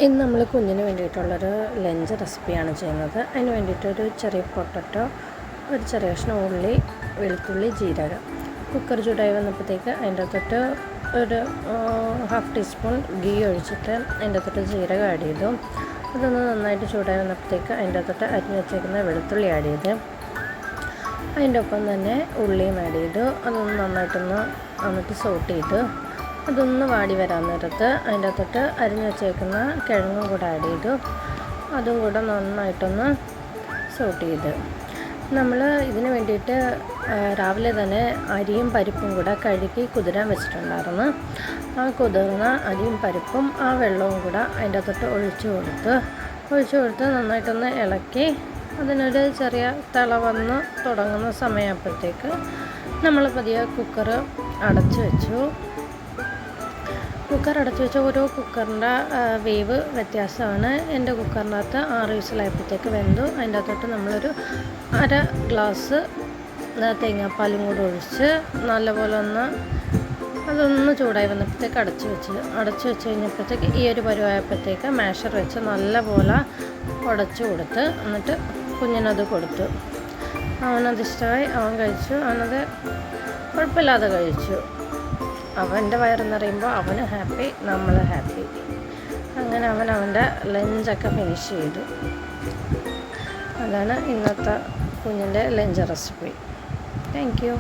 ഇന്ന് നമ്മൾ കുഞ്ഞിന് വേണ്ടിയിട്ടുള്ളൊരു ലഞ്ച് റെസിപ്പിയാണ് ചെയ്യുന്നത്. അതിന് വേണ്ടിയിട്ടൊരു ചെറിയ പൊട്ടറ്റോ, ഒരു ചെറിയ കഷ്ണം ഉള്ളി, വെളുത്തുള്ളി, ജീരകം. കുക്കർ ചൂടായി വന്നപ്പോഴത്തേക്ക് അതിൻ്റെ അകത്തോട്ട് ഒരു 1/2 ടീസ്പൂൺ ഗീ ഒഴിച്ചിട്ട് അതിൻ്റെ അകത്തോട്ട് ജീരകം ആഡ് ചെയ്തു. അതൊന്ന് നന്നായിട്ട് ചൂടായി വന്നപ്പോഴത്തേക്ക് അതിൻ്റെ അകത്തോട്ട് അരിഞ്ഞ് വെച്ചേക്കുന്ന വെളുത്തുള്ളി ആഡ് ചെയ്ത് അതിൻ്റെ ഒപ്പം തന്നെ ഉള്ളിയും ആഡ് ചെയ്തു. അതൊന്ന് നന്നായിട്ട് സോട്ട് ചെയ്തു. അതൊന്ന് വാടി വരാൻ നേരത്ത് അതിൻ്റെ അകത്തോട്ട് അരിഞ്ഞ് വെച്ചേക്കുന്ന കിഴങ്ങും കൂടെ ആഡ് ചെയ്തു. അതും കൂടെ നന്നായിട്ടൊന്ന് സോട്ട് ചെയ്ത് നമ്മൾ ഇതിന് വേണ്ടിയിട്ട് രാവിലെ തന്നെ അരിയും പരിപ്പും കൂടെ കഴുകി കുതിരാൻ വെച്ചിട്ടുണ്ടായിരുന്നു. ആ കുതിർന്ന അരിയും പരിപ്പും ആ വെള്ളവും കൂടെ അതിൻ്റെ അകത്തോട്ട് ഒഴിച്ചു കൊടുത്ത് നന്നായിട്ടൊന്ന് ഇളക്കി അതിനൊരു ചെറിയ തിള വന്ന് തുടങ്ങുന്ന സമയമാകുമ്പോഴത്തേക്ക് നമ്മൾ പതിയെ കുക്കർ അടച്ചു വെച്ചു. കുക്കർ അടച്ചു വെച്ച ഓരോ കുക്കറിൻ്റെ വേവ് വ്യത്യാസമാണ്. എൻ്റെ കുക്കറിനകത്ത് 6 വിസിലായപ്പോഴത്തേക്ക് വെന്തു. അതിൻ്റെ അകത്തോട്ട് നമ്മളൊരു 1/2 ഗ്ലാസ് തേങ്ങാപ്പാലും കൂടെ ഒഴിച്ച് നല്ലപോലെ അതൊന്ന് ചൂടായി വന്നപ്പോഴത്തേക്ക് അടച്ചു വെച്ച് കഴിഞ്ഞപ്പോഴത്തേക്ക് ഈ ഒരു പരുവായപ്പോഴത്തേക്ക് മാഷർ വെച്ച് നല്ലപോലെ ഉടച്ചു കൊടുത്ത് എന്നിട്ട് കുഞ്ഞിനത് കൊടുത്തു. അവനത് ഇഷ്ടമായി, അവൻ കഴിച്ചു. അവനത് കുഴപ്പമില്ലാതെ കഴിച്ചു. അവൻ്റെ വയറെന്നറിയുമ്പോൾ അവന് ഹാപ്പി, നമ്മൾ ഹാപ്പി. അങ്ങനെ അവൻ്റെ ലഞ്ചൊക്കെ ഫിനിഷ് ചെയ്തു. അതാണ് ഇന്നത്തെ കുഞ്ഞിൻ്റെ ലഞ്ച് റെസിപ്പി. Thank you.